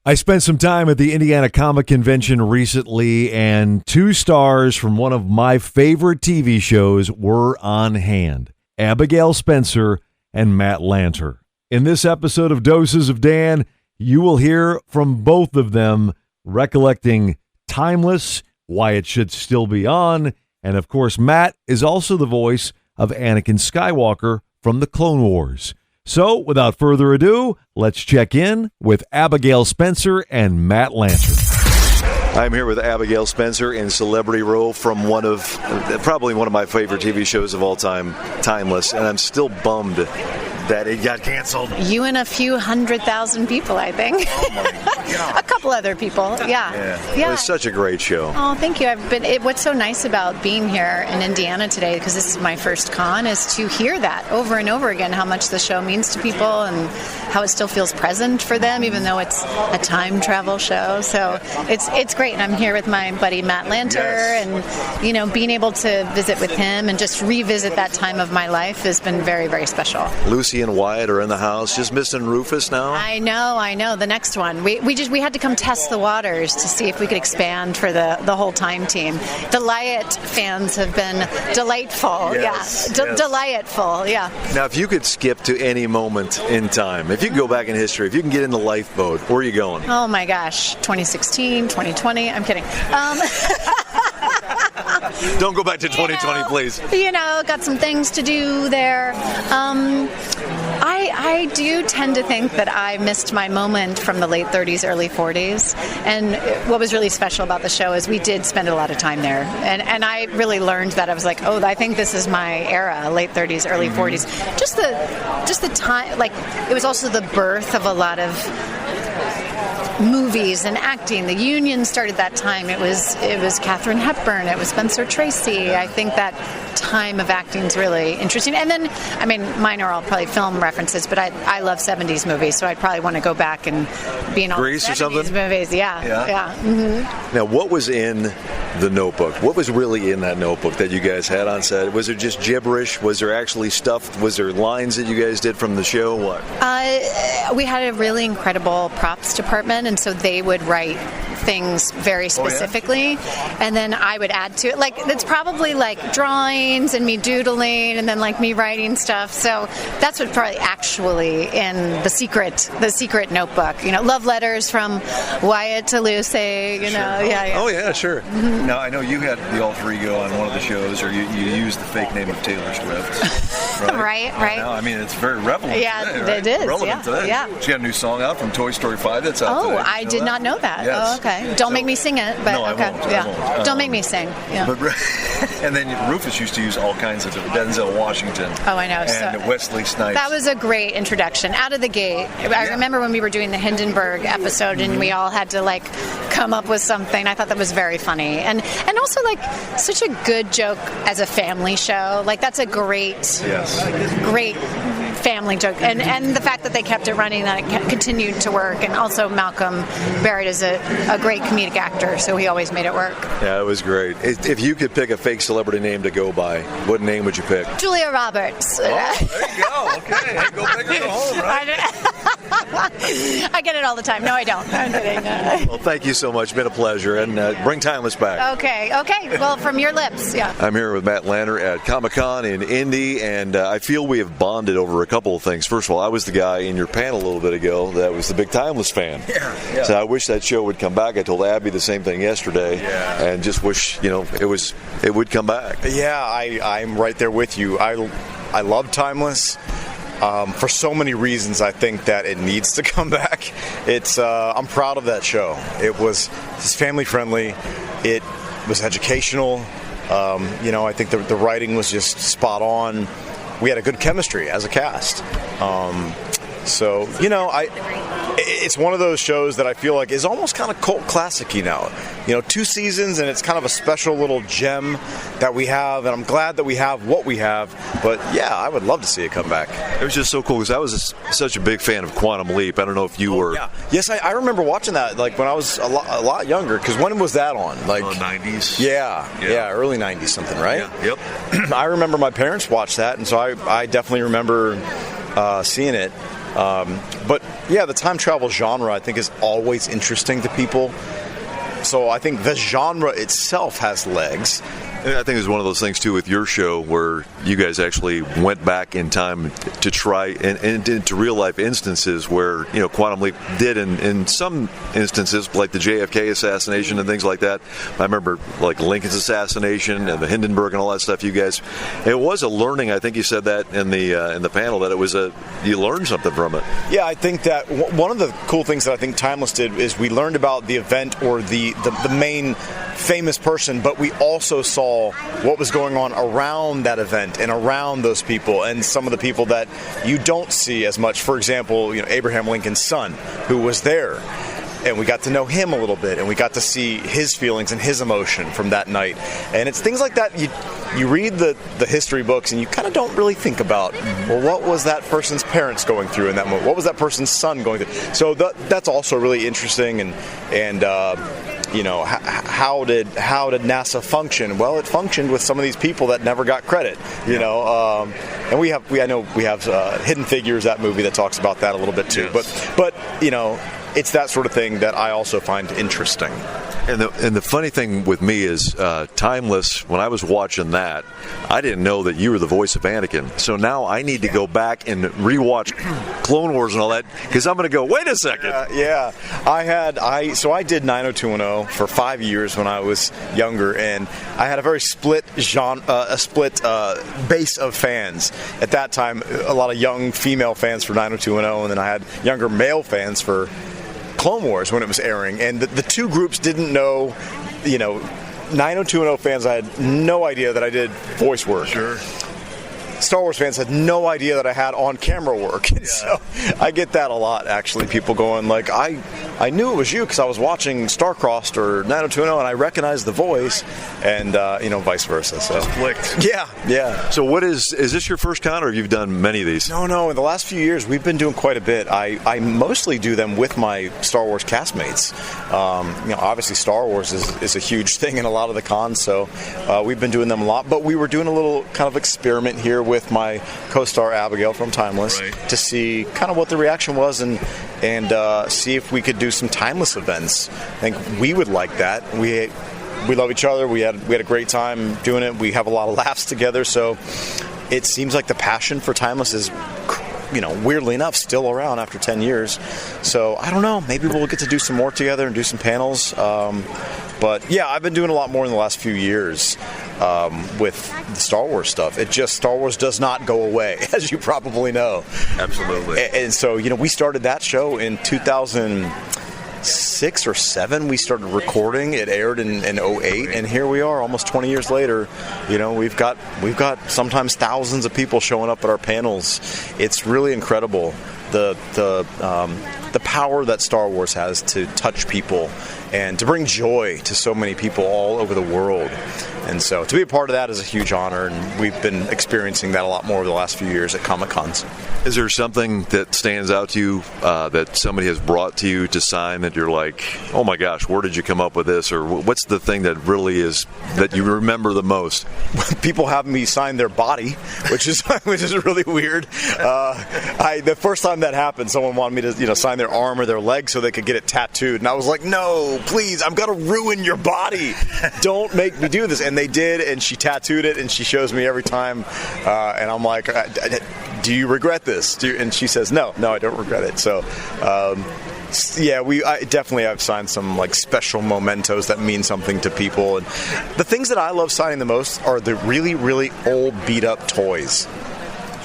I spent some time at the Indiana Comic Convention recently, and 2 stars from one of my favorite TV shows were on hand, Abigail Spencer and Matt Lanter. In this episode of Doses of Dan, you will hear from both of them recollecting Timeless, why it should still be on, and of course, Matt is also the voice of Anakin Skywalker from the Clone Wars. So, without further ado, let's check in with Abigail Spencer and Matt Lanter. I'm here with Abigail Spencer in Celebrity Row from probably one of my favorite TV shows of all time, Timeless, and I'm still bummed that it got canceled. You and a few 100,000 people, I think. Oh my God. A couple other people, yeah. It was such a great show. Oh, thank you. What's so nice about being here in Indiana today, because this is my first con, is to hear that over and over again, how much the show means to people and how it still feels present for them, even though it's a time travel show. So it's great. And I'm here with my buddy Matt Lanter, and being able to visit with him and just revisit that time of my life has been very, very special. Lucy and Wyatt are in the house, just missing Rufus now. I know. The next one. We had to come test the waters to see if we could expand for the whole time team. The Wyatt fans have been delightful. Delightful. Yeah. Now, if you could skip to any moment in time, if you could go back in history, if you can get in the lifeboat, where are you going? Oh my gosh, 2016, 2020. I'm kidding. Don't go back to 2020, please. Got some things to do there. I do tend to think that I missed my moment from the late 30s, early 40s. And what was really special about the show is we did spend a lot of time there. And I really learned that. I was like, I think this is my era, late 30s, early 40s. Just the time, it was also the birth of a lot of movies and acting. The Union started that time. It was Katharine Hepburn. It was Spencer Tracy. I think that time of acting is really interesting. And then, mine are all probably film references, but I love 70s movies, so I'd probably want to go back and be in all Grease the 70s or something? movies. Yeah. Mm-hmm. Now, what was in the notebook? What was really in that notebook that you guys had on set? Was it just gibberish? Was there actually stuff? Was there lines that you guys did from the show? What? We had a really incredible props department, and so they would write things very specifically, and then I would add to it. It's probably drawings and me doodling, and then me writing stuff. So that's what probably actually in the secret notebook. Love letters from Wyatt to Lucy. Sure. Yeah. Oh yeah, sure. Mm-hmm. Now I know you had the alter ego on one of the shows, or you used the fake name of Taylor Swift. Right. Now, it's very relevant. Yeah, today, right? it is. Relevant today. Yeah. She had a new song out from Toy Story 5 that's out today. I did not know that. Yes. Oh, okay. Don't make me sing it, but no, okay. I won't. Yeah. I won't. Don't make me sing. Yeah. And then Rufus used to use all kinds of Denzel Washington. Oh, I know. And Wesley Snipes. That was a great introduction out of the gate. I remember when we were doing the Hindenburg episode, and we all had to come up with something. I thought that was very funny, and also such a good joke as a family show. That's a great family joke, and the fact that they kept it running, that it continued to work, and also Malcolm Barrett is a great comedic actor, so he always made it work. Yeah, it was great. If you could pick a fake celebrity name to go by, what name would you pick? Julia Roberts. Oh, there you go. Okay, go pick her at home, right? I get it all the time. No, I don't. I'm kidding. Well, thank you so much. It's been a pleasure, and bring Timeless back. Okay. Well, from your lips, yeah. I'm here with Matt Lanter at Comic-Con in Indy, and I feel we have bonded over a couple of things. First of all, I was the guy in your panel a little bit ago that was the big Timeless fan. Yeah. So I wish that show would come back. I told Abby the same thing yesterday, and just wish it would come back. Yeah, I'm right there with you. I love Timeless. For so many reasons, I think that it needs to come back. I'm proud of that show. It's family friendly. It was educational. I think the writing was just spot on. We had a good chemistry as a cast. It's one of those shows that I feel like is almost kind of cult classic-y now. 2 seasons, and it's kind of a special little gem that we have, and I'm glad that we have what we have. But yeah, I would love to see it come back. It was just so cool because I was such a big fan of Quantum Leap. I don't know if you were. Yeah. Yes, I remember watching that when I was a lot younger. Because when was that on? 90s. Yeah, early 90s something, right? Yeah. Yep. I remember my parents watched that, and so I definitely remember seeing it. But Yeah, the time travel genre, I think, is always interesting to people. So I think the genre itself has legs. And I think it was one of those things, too, with your show where you guys actually went back in time to try and into real-life instances where, Quantum Leap did in some instances, like the JFK assassination and things like that. I remember, like, Lincoln's assassination and the Hindenburg and all that stuff, you guys. It was a learning. I think you said that in the panel, that it was you learned something from it. Yeah, I think that one of the cool things that I think Timeless did is we learned about the event or the main famous person, but we also saw what was going on around that event and around those people and some of the people that you don't see as much. For example, Abraham Lincoln's son, who was there, and we got to know him a little bit, and we got to see his feelings and his emotion from that night. And it's things like that you read the history books and you kind of don't really think about, well, what was that person's parents going through in that moment? What was that person's son going through? So that's also really interesting. And how did NASA function? Well, it functioned with some of these people that never got credit, and I know we have Hidden Figures, that movie that talks about that a little bit too. Yes. But it's that sort of thing that I also find interesting. And the funny thing with me is Timeless, when I was watching that, I didn't know that you were the voice of Anakin. So now I need to go back and rewatch Clone Wars and all that, because I'm going to go, wait a second. Yeah. I did 90210 for 5 years when I was younger, and I had a very split base of fans. At that time, a lot of young female fans for 90210, and then I had younger male fans for Clone Wars when it was airing, and the two groups didn't know, 90210 fans, I had no idea that I did voice work. Sure. Star Wars fans had no idea that I had on-camera work. And so I get that a lot, actually. People going like, I knew it was you because I was watching Starcrossed or 90210 and I recognized the voice, and, vice versa. So. Just clicked. Yeah. So is this your first con, or you've done many of these? No. In the last few years, we've been doing quite a bit. I mostly do them with my Star Wars castmates. Obviously Star Wars is a huge thing in a lot of the cons, so we've been doing them a lot. But we were doing a little kind of experiment here with my co-star Abigail from Timeless, right, to see kind of what the reaction was and see if we could do some Timeless events. I think we would like that. We love each other. We had a great time doing it. We have a lot of laughs together. So it seems like the passion for Timeless is, weirdly enough, still around after 10 years. So I don't know. Maybe we'll get to do some more together and do some panels. But yeah, I've been doing a lot more in the last few years with the Star Wars stuff. Star Wars does not go away, as you probably know. Absolutely. And so, we started that show in 2006 or 7. We started recording. It aired in 2008, and here we are, almost 20 years later. We've got sometimes thousands of people showing up at our panels. It's really incredible, the power that Star Wars has to touch people and to bring joy to so many people all over the world. And so to be a part of that is a huge honor, and we've been experiencing that a lot more over the last few years at Comic-Cons. Is there something that stands out to you that somebody has brought to you to sign that you're like, oh my gosh, where did you come up with this? Or what's the thing that really is, that you remember the most? People have me sign their body, which is really weird. The first time that happened, someone wanted me to sign their arm or their leg so they could get it tattooed. And I was like, no, please, I'm going to ruin your body. Don't make me do this. And they did, and she tattooed it, and she shows me every time. And I'm like, do you regret this? And she says, no, I don't regret it. So, I definitely have signed some like special mementos that mean something to people. And the things that I love signing the most are the really, really old, beat up toys.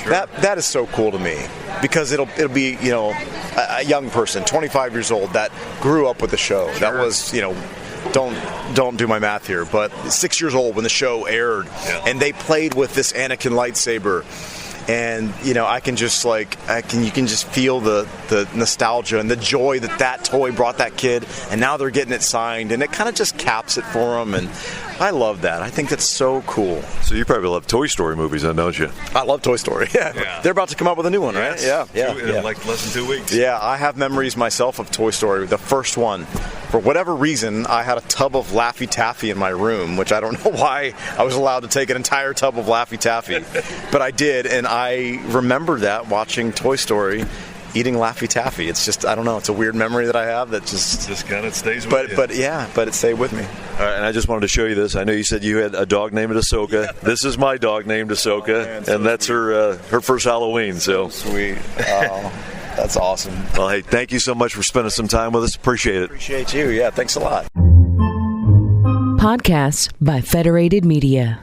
Sure. That is so cool to me, because it'll be a young person, 25 years old, that grew up with the show. Sure. That was don't do my math here, but 6 years old when the show aired, and they played with this Anakin lightsaber. And I can just you can just feel the nostalgia and the joy that toy brought that kid, and now they're getting it signed, and it kind of just caps it for them. And I love that. I think that's so cool. So you probably love Toy Story movies, then, don't you? I love Toy Story. Yeah. They're about to come up with a new one, right? Yeah. In like less than 2 weeks. Yeah, I have memories myself of Toy Story, the first one. For whatever reason, I had a tub of Laffy Taffy in my room, which I don't know why I was allowed to take an entire tub of Laffy Taffy, but I did, and I remember that watching Toy Story. eating Laffy Taffy. It's just, I don't know, it's a weird memory that I have that just kind of stays with you. But it stayed with me. All right, and I just wanted to show you this. I know you said you had a dog named Ahsoka. Yeah. This is my dog named Ahsoka, and that's her first Halloween. So sweet. Oh, that's awesome. Well, hey, thank you so much for spending some time with us. Appreciate it. Appreciate you. Yeah, thanks a lot. Podcasts by Federated Media.